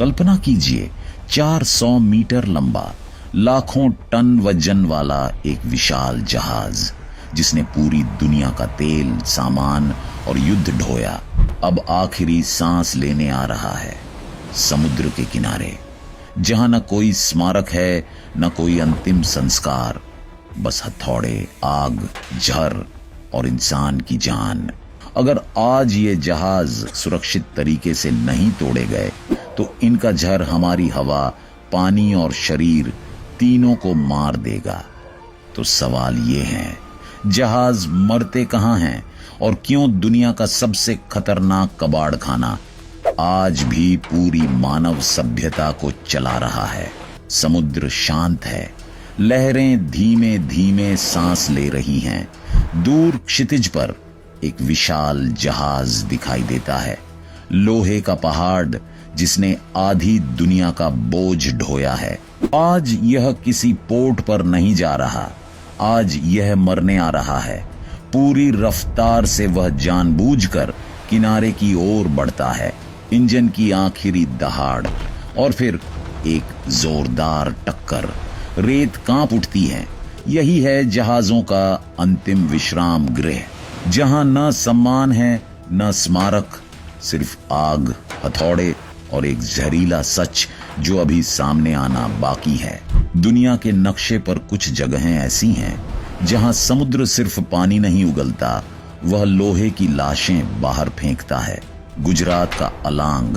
कल्पना कीजिए, 400 मीटर लंबा, लाखों टन वजन वाला एक विशाल जहाज जिसने पूरी दुनिया का तेल, सामान और युद्ध ढोया, अब आखिरी सांस लेने आ रहा है समुद्र के किनारे, जहां न कोई स्मारक है, न कोई अंतिम संस्कार, बस हथौड़े, आग, झर और इंसान की जान। अगर आज ये जहाज सुरक्षित तरीके से नहीं तोड़े गए तो इनका झर हमारी हवा, पानी और शरीर तीनों को मार देगा। तो सवाल ये है, जहाज मरते कहां हैं और क्यों दुनिया का सबसे खतरनाक कबाड़ खाना आज भी पूरी मानव सभ्यता को चला रहा है? समुद्र शांत है, लहरें धीमे धीमे सांस ले रही हैं। दूर क्षितिज पर एक विशाल जहाज दिखाई देता है, लोहे का पहाड़ जिसने आधी दुनिया का बोझ ढोया है। आज यह किसी पोर्ट पर नहीं जा रहा, आज यह मरने आ रहा है। पूरी रफ्तार से वह जानबूझकर किनारे की ओर बढ़ता है। इंजन की आखिरी दहाड़ और फिर एक जोरदार टक्कर, रेत कांप उठती है। यही है जहाजों का अंतिम विश्राम गृह, जहां न सम्मान है न स्मारक, सिर्फ आग, हथौड़े और एक जहरीला सच जो अभी सामने आना बाकी है। दुनिया के नक्शे पर कुछ जगहें ऐसी हैं जहां समुद्र सिर्फ पानी नहीं उगलता, वह लोहे की लाशें बाहर फेंकता है। गुजरात का अलांग,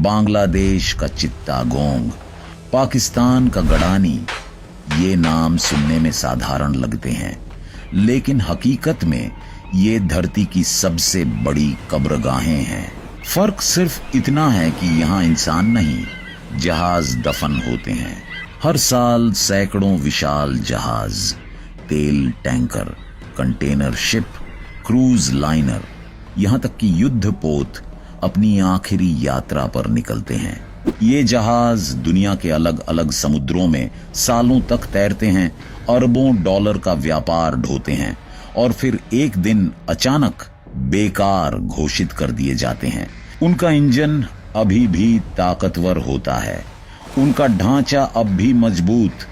बांग्लादेश का चित्तागोंग, पाकिस्तान का गडानी, ये नाम सुनने में साधारण लगते हैं, लेकिन हकीकत में ये धरती की सबसे बड़ी कब्रगाहें हैं। फर्क सिर्फ इतना है कि यहाँ इंसान नहीं, जहाज दफन होते हैं। हर साल सैकड़ों विशाल जहाज, तेल tanker, container ship, cruise liner, यहाँ तक कि युद्धपोत अपनी आखिरी यात्रा पर निकलते हैं। ये जहाज दुनिया के अलग अलग समुद्रों में सालों तक तैरते हैं, अरबों डॉलर का व्यापार ढोते हैं और फिर एक दिन अचानक बेकार घोषित कर दिए जाते हैं। उनका इंजन अभी भी ताकतवर होता है, उनका ढांचा अब भी मजबूत,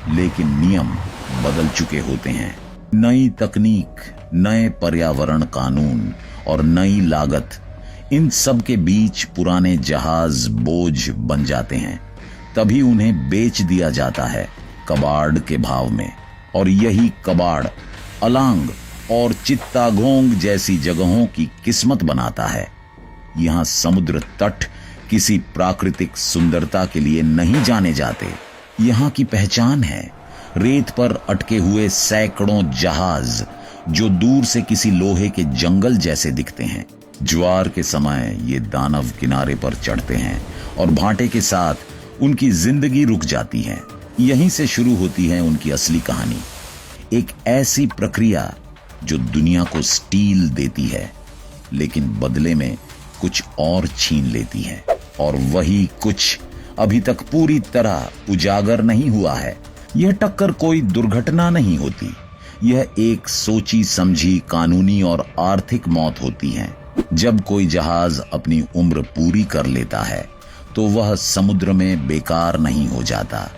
लेकिन नियम बदल चुके होते हैं। नई तकनीक, नए पर्यावरण कानून और नई लागत, इन सब के बीच पुराने जहाज बोझ बन जाते हैं। तभी उन्हें बेच दिया जाता है कबाड़ के भाव में। और यही कबाड़ अलांग और चित्तागोंग जैसी जगहों की किस्मत बनाता है। यहाँ समुद्र तट किसी प्राकृतिक सुंदरता के लिए नहीं जाने जाते, यहाँ की पहचान है रेत पर अटके हुए सैकड़ों जहाज जो दूर से किसी लोहे के जंगल जैसे दिखते हैं। ज्वार के समय ये दानव किनारे पर चढ़ते हैं और भाटे के साथ उनकी जिंदगी रुक जाती है। यहीं से शुरू होती है उनकी असली कहानी, एक ऐसी प्रक्रिया जो दुनिया को स्टील देती है लेकिन बदले में कुछ और छीन लेती है। और वही कुछ अभी तक पूरी तरह उजागर नहीं हुआ है। यह टक्कर कोई दुर्घटना नहीं होती, यह एक सोची समझी कानूनी और आर्थिक मौत होती है। जब कोई जहाज अपनी उम्र पूरी कर लेता है तो वह समुद्र में बेकार नहीं हो जाता,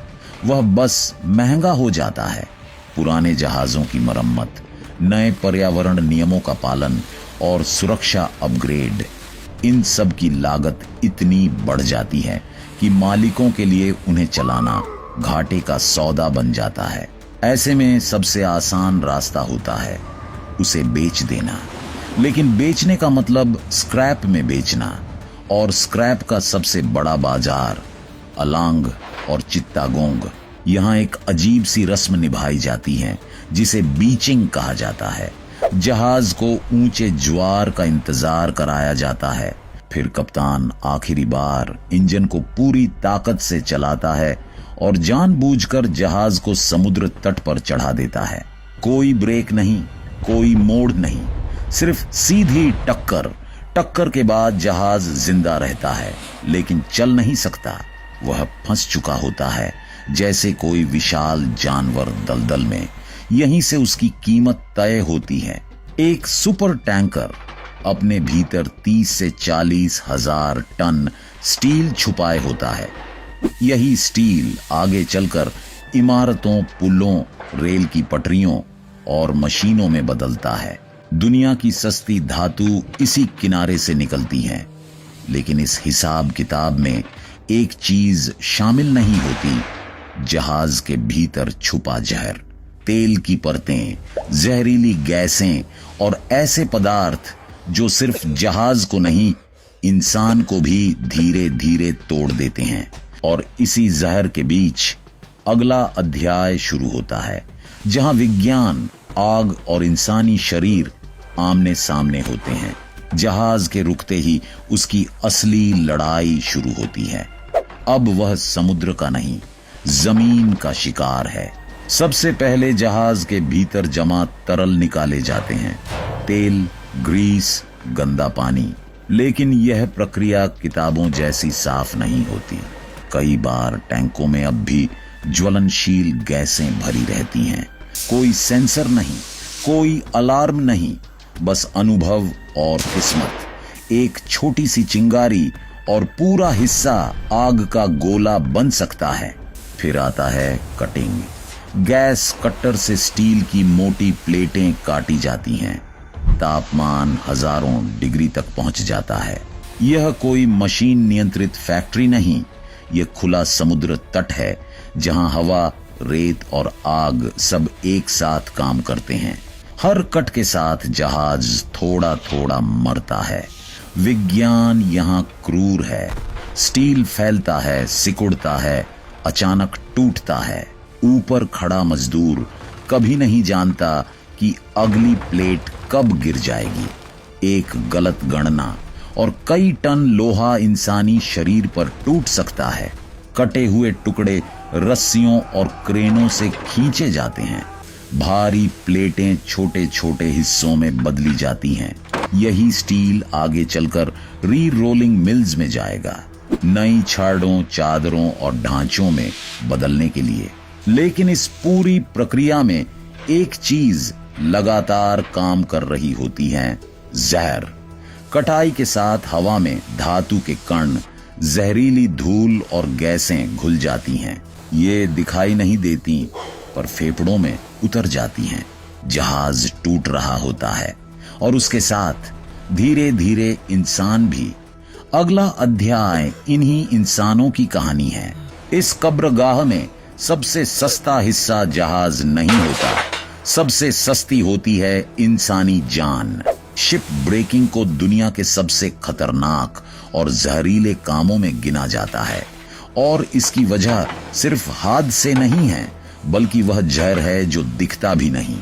वह बस महंगा हो जाता है। पुराने जहाजों की मरम्मत, नए पर्यावरण नियमों का पालन और सुरक्षा अपग्रेड, इन सब की लागत इतनी बढ़ जाती है कि मालिकों के लिए उन्हें चलाना घाटे का सौदा बन जाता है। ऐसे में सबसे आसान रास्ता होता है उसे बेच देना। लेकिन बेचने का मतलब स्क्रैप में बेचना, और स्क्रैप का सबसे बड़ा बाजार अलांग और चित्तागोंग। यहाँ एक अजीब सी रस्म निभाई जाती है जिसे बीचिंग कहा जाता है। जहाज को ऊंचे ज्वार का इंतजार कराया जाता है, फिर कप्तान आखिरी बार इंजन को पूरी ताकत से चलाता है और जानबूझकर जहाज को समुद्र तट पर चढ़ा देता है। कोई ब्रेक नहीं, कोई मोड़ नहीं, सिर्फ सीधी टक्कर। टक्कर के बाद जहाज जिंदा रहता है लेकिन चल नहीं सकता, वह फंस चुका होता है जैसे कोई विशाल जानवर दलदल में। यहीं से उसकी कीमत तय होती है। एक सुपर टैंकर अपने भीतर 30 से 40 हजार टन स्टील छुपाए होता है। यही स्टील आगे चलकर इमारतों, पुलों, रेल की पटरियों और मशीनों में बदलता है। दुनिया की सस्ती धातु इसी किनारे से निकलती हैं, लेकिन इस हिसाब किताब में एक चीज शामिल नहीं होती, जहाज के भीतर छुपा जहर, तेल की परतें, जहरीली गैसें और ऐसे पदार्थ जो सिर्फ जहाज को नहीं, इंसान को भी धीरे धीरे तोड़ देते हैं। और इसी जहर के बीच अगला अध्याय शुरू होता है, जहां विज्ञान, आग और इंसानी शरीर आमने सामने होते हैं। जहाज के रुकते ही उसकी असली लड़ाई शुरू होती है। अब वह समुद्र का नहीं, जमीन का शिकार है। सबसे पहले जहाज के भीतर जमा तरल निकाले जाते हैं, तेल, ग्रीस, गंदा पानी। लेकिन यह प्रक्रिया किताबों जैसी साफ नहीं होती। कई बार टैंकों में अब भी ज्वलनशील गैसें भरी रहती हैं। कोई सेंसर नहीं, कोई अलार्म नहीं, बस अनुभव और किस्मत। एक छोटी सी चिंगारी और पूरा हिस्सा आग का गोला बन सकता है। फिर आता है कटिंग। गैस कटर से स्टील की मोटी प्लेटें काटी जाती हैं। तापमान हजारों डिग्री तक पहुंच जाता है। यह कोई मशीन नियंत्रित फैक्ट्री नहीं, यह खुला समुद्र तट है, जहां हवा, रेत और आग सब एक साथ काम करते हैं। हर कट के साथ जहाज थोड़ा थोड़ा मरता है। विज्ञान यहां क्रूर है। स्टील फैलता है, सिकुड़ता है, अचानक टूटता है। ऊपर खड़ा मजदूर कभी नहीं जानता कि अगली प्लेट कब गिर जाएगी। एक गलत गणना और कई टन लोहा इंसानी शरीर पर टूट सकता है। कटे हुए टुकड़े रस्सियों और क्रेनों से खींचे जाते हैं। भारी प्लेटें छोटे छोटे हिस्सों में बदली जाती हैं। यही स्टील आगे चलकर री रोलिंग मिल्स में जाएगा, नई छड़ों, चादरों और ढांचों में बदलने के लिए। लेकिन इस पूरी प्रक्रिया में एक चीज लगातार काम कर रही होती है, जहर। कटाई के साथ हवा में धातु के कण, जहरीली धूल और गैसें घुल जाती हैं। ये दिखाई नहीं देती, पर फेफड़ों में उतर जाती हैं। जहाज टूट रहा होता है और उसके साथ धीरे धीरे इंसान भी। अगला अध्याय इन्हीं इंसानों की कहानी है। इस कब्रगाह में सबसे सस्ता हिस्सा जहाज नहीं होता, सबसे सस्ती होती है इंसानी जान। शिप ब्रेकिंग को दुनिया के सबसे खतरनाक और जहरीले कामों में गिना जाता है। और इसकी वजह सिर्फ हादसे नहीं है, बल्कि वह जहर है जो दिखता भी नहीं।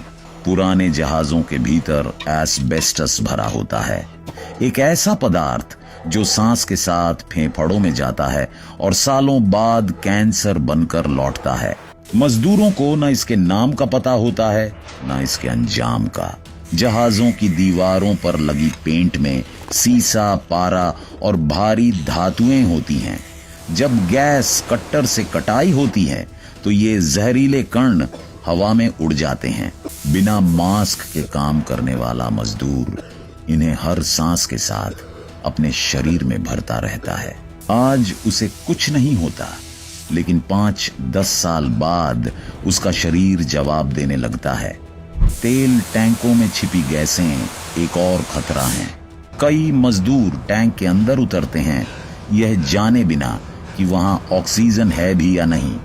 पुराने जहाजों के भीतर एस्बेस्टस भरा होता है, एक ऐसा पदार्थ जो सांस के साथ फेफड़ों में जाता है और सालों बाद कैंसर बनकर लौटता है। मजदूरों को न इसके नाम का पता होता है, न इसके अंजाम का। जहाजों की दीवारों पर लगी पेंट में सीसा, पारा और भारी धातुएं होती हैं। जब गैस कट्टर से कटाई होती है तो ये जहरीले कण हवा में उड़ जाते हैं। बिना मास्क के काम करने वाला मजदूर इन्हें हर सांस के साथ अपने शरीर में भरता रहता है। आज उसे कुछ नहीं होता, लेकिन 5-10 साल बाद उसका शरीर जवाब देने लगता है। तेल टैंकों में छिपी गैसें एक और खतरा हैं। कई मजदूर टैंक के अंदर उतरते हैं, यह जाने बिना कि वहां ऑक्सीजन है भी या नहीं।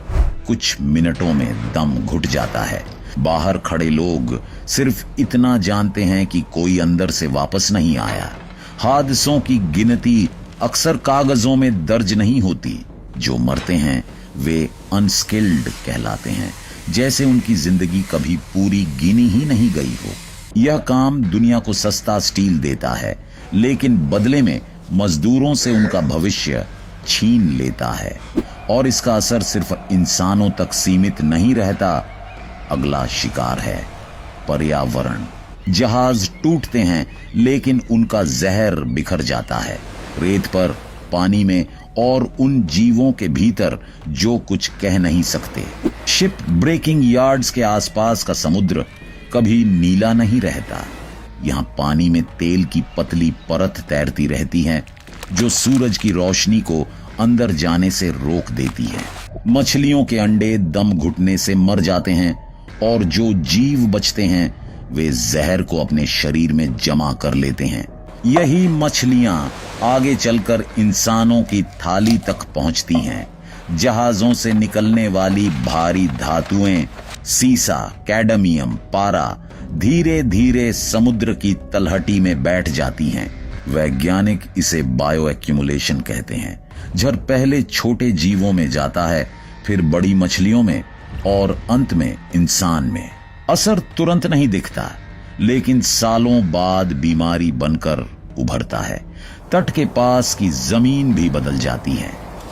कुछ मिनटों में दम घुट जाता है। बाहर खड़े लोग सिर्फ इतना जानते हैं कि कोई अंदर से वापस नहीं आया। हादसों की गिनती अक्सर कागजों में दर्ज नहीं होती। जो मरते हैं वे अनस्किल्ड कहलाते हैं, जैसे उनकी जिंदगी कभी पूरी गिनी ही नहीं गई हो। यह काम दुनिया को सस्ता स्टील देता है, लेकिन बदले में मजदूरों से उनका भविष्य छीन लेता है। और इसका असर सिर्फ इंसानों तक सीमित नहीं रहता। अगला शिकार है पर्यावरण। जहाज टूटते हैं, लेकिन उनका जहर बिखर जाता है रेत पर, पानी में और उन जीवों के भीतर जो कुछ कह नहीं सकते। शिप ब्रेकिंग यार्ड्स के आसपास का समुद्र कभी नीला नहीं रहता। यहाँ पानी में तेल की पतली परत तैरती रहती है, जो सूरज की रोशनी को अंदर जाने से रोक देती है। मछलियों के अंडे दम घुटने से मर जाते हैं और जो जीव बचते हैं वे जहर को अपने शरीर में जमा कर लेते हैं। यही मछलियां आगे चलकर इंसानों की थाली तक पहुंचती हैं। जहाजों से निकलने वाली भारी धातुएं, सीसा, कैडमियम, पारा धीरे धीरे समुद्र की तलहटी में बैठ जाती हैं। वैज्ञानिक इसे बायो एक्यूमुलेशन कहते हैं। जहर पहले छोटे जीवों में जाता है, फिर बड़ी मछलियों में और अंत में इंसान में। असर तुरंत नहीं दिखता, लेकिन सालों बाद बीमारी बनकर उभरता है। तट के पास की जमीन भी बदल जाती है।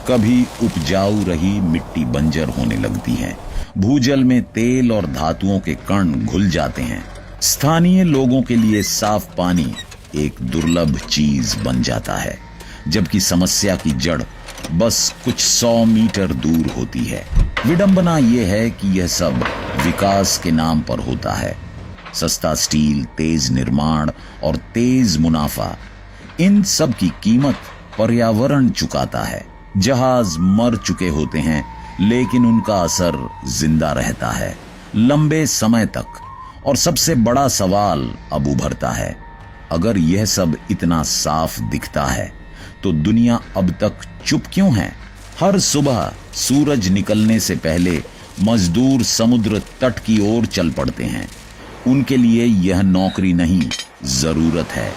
कभी उपजाऊ रही मिट्टी बंजर होने लगती है। भूजल में तेल और धातुओं के कण घुल जाते हैं। स्थानीय लोगों के लिए साफ पानी एक दुर्लभ चीज बन जाता है, जबकि समस्या की जड़ बस कुछ 100 मीटर दूर होती है। विडंबना यह है कि यह सब विकास के नाम पर होता है। सस्ता स्टील, तेज निर्माण और तेज मुनाफा, इन सब की कीमत पर्यावरण चुकाता है। जहाज मर चुके होते हैं, लेकिन उनका असर जिंदा रहता है लंबे समय तक। और सबसे बड़ा सवाल अब उभरता है, अगर यह सब इतना साफ दिखता है तो दुनिया अब तक चुप क्यों है? हर सुबह सूरज निकलने से पहले मजदूर समुद्र तट की ओर चल पड़ते हैं। उनके लिए यह नौकरी नहीं, जरूरत है।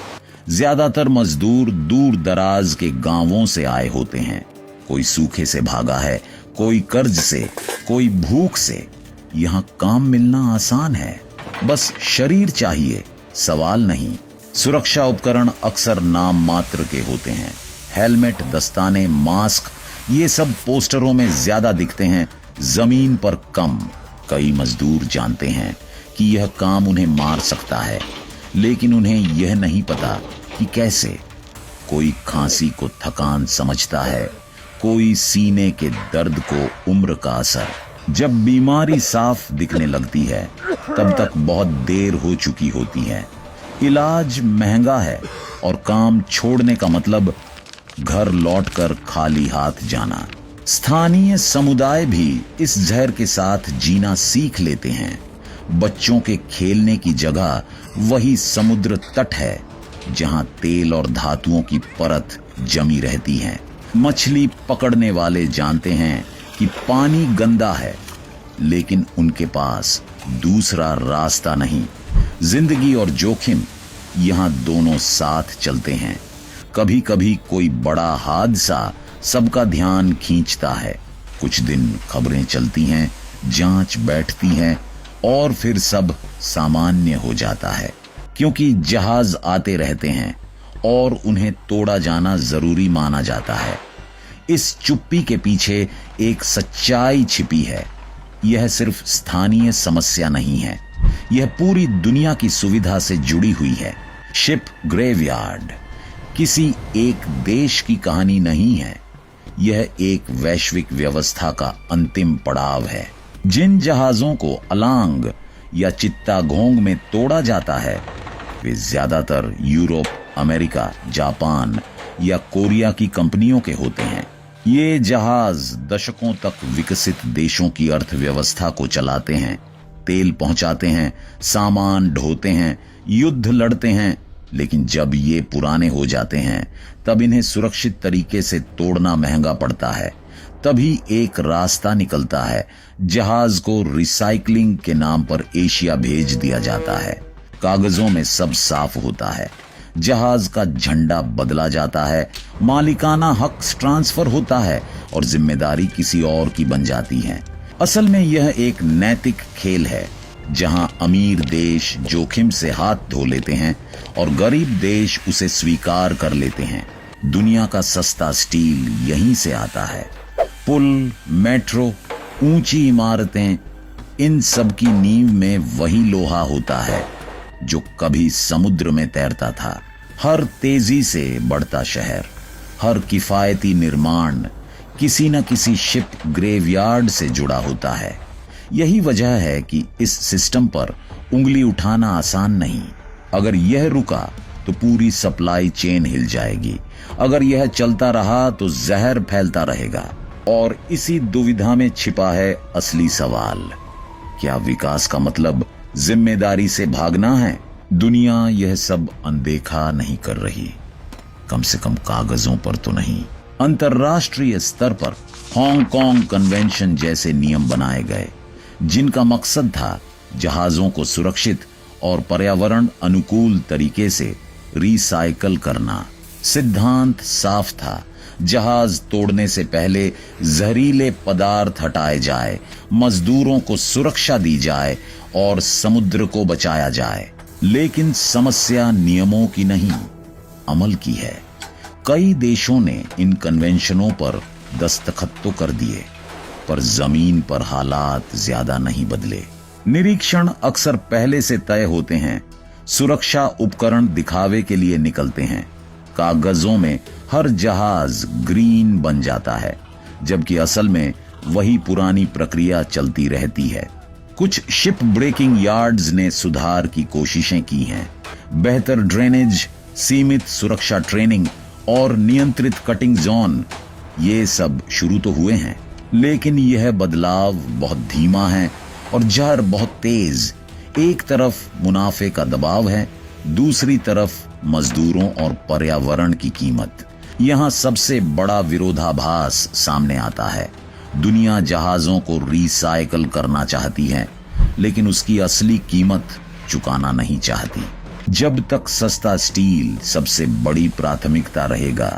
ज्यादातर मजदूर दूर दराज के गांवों से आए होते हैं। कोई सूखे से भागा है, कोई कर्ज से, कोई भूख से। यहां काम मिलना आसान है, बस शरीर चाहिए, सवाल नहीं। सुरक्षा उपकरण अक्सर नाम मात्र के होते हैं। हेलमेट, दस्ताने, मास्क, ये सब पोस्टरों में ज्यादा दिखते हैं, जमीन पर कम। कई मजदूर जानते हैं कि यह काम उन्हें मार सकता है, लेकिन उन्हें यह नहीं पता कि कैसे। कोई खांसी को थकान समझता है, कोई सीने के दर्द को उम्र का असर। जब बीमारी साफ दिखने लगती है, तब तक बहुत देर हो चुकी होती है। इलाज महंगा है और काम छोड़ने का मतलब घर लौटकर खाली हाथ जाना। स्थानीय समुदाय भी इस जहर के साथ जीना सीख लेते हैं। बच्चों के खेलने की जगह वही समुद्र तट है, जहां तेल और धातुओं की परत जमी रहती है। मछली पकड़ने वाले जानते हैं कि पानी गंदा है, लेकिन उनके पास दूसरा रास्ता नहीं। जिंदगी और जोखिम, यहां दोनों साथ चलते हैं। कभी कभी कोई बड़ा हादसा सबका ध्यान खींचता है। कुछ दिन खबरें चलती हैं, जांच बैठती है और फिर सब सामान्य हो जाता है, क्योंकि जहाज आते रहते हैं और उन्हें तोड़ा जाना जरूरी माना जाता है। इस चुप्पी के पीछे एक सच्चाई छिपी है। यह सिर्फ स्थानीय समस्या नहीं है, यह पूरी दुनिया की सुविधा से जुड़ी हुई है। शिप ग्रेवयार्ड किसी एक देश की कहानी नहीं है, यह एक वैश्विक व्यवस्था का अंतिम पड़ाव है। जिन जहाजों को अलांग या चित्तागोंग में तोड़ा जाता है, वे ज्यादातर यूरोप, अमेरिका, जापान या कोरिया की कंपनियों के होते हैं। ये जहाज दशकों तक विकसित देशों की अर्थव्यवस्था को चलाते हैं, तेल पहुंचाते हैं, सामान ढोते हैं, युद्ध लड़ते हैं। लेकिन जब ये पुराने हो जाते हैं, तब इन्हें सुरक्षित तरीके से तोड़ना महंगा पड़ता है। तभी एक रास्ता निकलता है, जहाज को रिसाइकलिंग के नाम पर एशिया भेज दिया जाता है। कागजों में सब साफ होता है, जहाज का झंडा बदला जाता है, मालिकाना हक ट्रांसफर होता है और जिम्मेदारी किसी और की बन जाती है। असल में यह एक नैतिक खेल है, जहां अमीर देश जोखिम से हाथ धो लेते हैं और गरीब देश उसे स्वीकार कर लेते हैं। दुनिया का सस्ता स्टील यहीं से आता है। पुल, मेट्रो, ऊंची इमारतें, इन सब की नींव में वही लोहा होता है जो कभी समुद्र में तैरता था। हर तेजी से बढ़ता शहर, हर किफायती निर्माण किसी न किसी शिप ग्रेवयार्ड से जुड़ा होता है। यही वजह है कि इस सिस्टम पर उंगली उठाना आसान नहीं। अगर यह रुका तो पूरी सप्लाई चेन हिल जाएगी। अगर यह चलता रहा तो जहर फैलता रहेगा। और इसी दुविधा में छिपा है असली सवाल। क्या विकास का मतलब जिम्मेदारी से भागना है? दुनिया यह सब अनदेखा नहीं कर रही, कम से कम कागजों पर तो नहीं। अंतर्राष्ट्रीय स्तर पर हांगकांग कन्वेंशन जैसे नियम बनाए गए, जिनका मकसद था जहाजों को सुरक्षित और पर्यावरण अनुकूल तरीके से रिसाइकल करना। सिद्धांत साफ था, जहाज तोड़ने से पहले जहरीले पदार्थ हटाए जाए, मजदूरों को सुरक्षा दी जाए और समुद्र को बचाया जाए। लेकिन समस्या नियमों की नहीं, अमल की है। कई देशों ने इन कन्वेंशनों पर दस्तखत तो कर दिए, पर जमीन पर हालात ज्यादा नहीं बदले। निरीक्षण अक्सर पहले से तय होते हैं, सुरक्षा उपकरण दिखावे के लिए निकलते हैं। कागजों में हर जहाज ग्रीन बन जाता है, जबकि असल में वही पुरानी प्रक्रिया चलती रहती है। कुछ शिप ब्रेकिंग यार्ड्स ने सुधार की कोशिशें की हैं। बेहतर ड्रेनेज, सीमित सुरक्षा ट्रेनिंग और नियंत्रित कटिंग जोन, ये सब शुरू तो हुए हैं, लेकिन यह बदलाव बहुत धीमा है और जहर बहुत तेज। एक तरफ मुनाफे का दबाव है, दूसरी तरफ मजदूरों और पर्यावरण की कीमत। यहाँ सबसे बड़ा विरोधाभास सामने आता है। दुनिया जहाजों को रिसाइकल करना चाहती है, लेकिन उसकी असली कीमत चुकाना नहीं चाहती। जब तक सस्ता स्टील सबसे बड़ी प्राथमिकता रहेगा,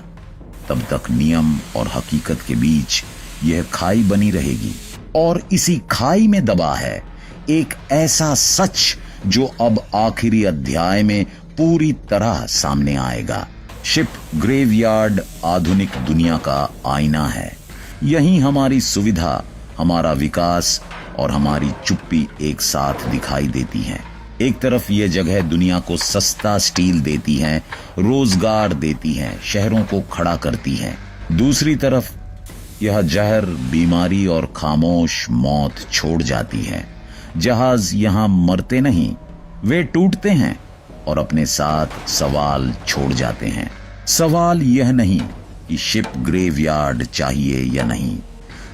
तब तक नियम और हकीकत के बीच यह खाई बनी रहेगी। और इसी खाई में दबा है एक ऐसा सच जो अब आखिरी अध्याय में पूरी तरह सामने आएगा। शिप ग्रेवयार्ड आधुनिक दुनिया का आईना है। यहीं हमारी सुविधा, हमारा विकास और हमारी चुप्पी एक साथ दिखाई देती हैं। एक तरफ ये जगह दुनिया को सस्ता स्टील देती है, रोजगार देती है, शहरों को खड़ा करती है। दूसरी तरफ यह जहर, बीमारी और खामोश मौत छोड़ जाती है। जहाज यहां मरते नहीं, वे टूटते हैं और अपने साथ सवाल छोड़ जाते हैं। सवाल यह नहीं कि शिप ग्रेवयार्ड चाहिए या नहीं,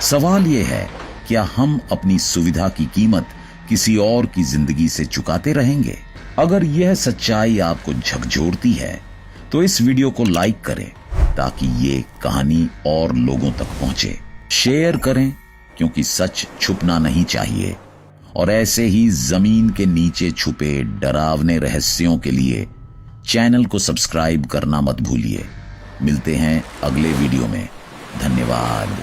सवाल यह है, क्या हम अपनी सुविधा की कीमत किसी और की जिंदगी से चुकाते रहेंगे? अगर यह सच्चाई आपको झकझोरती है तो इस वीडियो को लाइक करें, ताकि ये कहानी और लोगों तक पहुंचे। शेयर करें, क्योंकि सच छुपना नहीं चाहिए। और ऐसे ही जमीन के नीचे छुपे डरावने रहस्यों के लिए चैनल को सब्सक्राइब करना मत भूलिए। मिलते हैं अगले वीडियो में। धन्यवाद।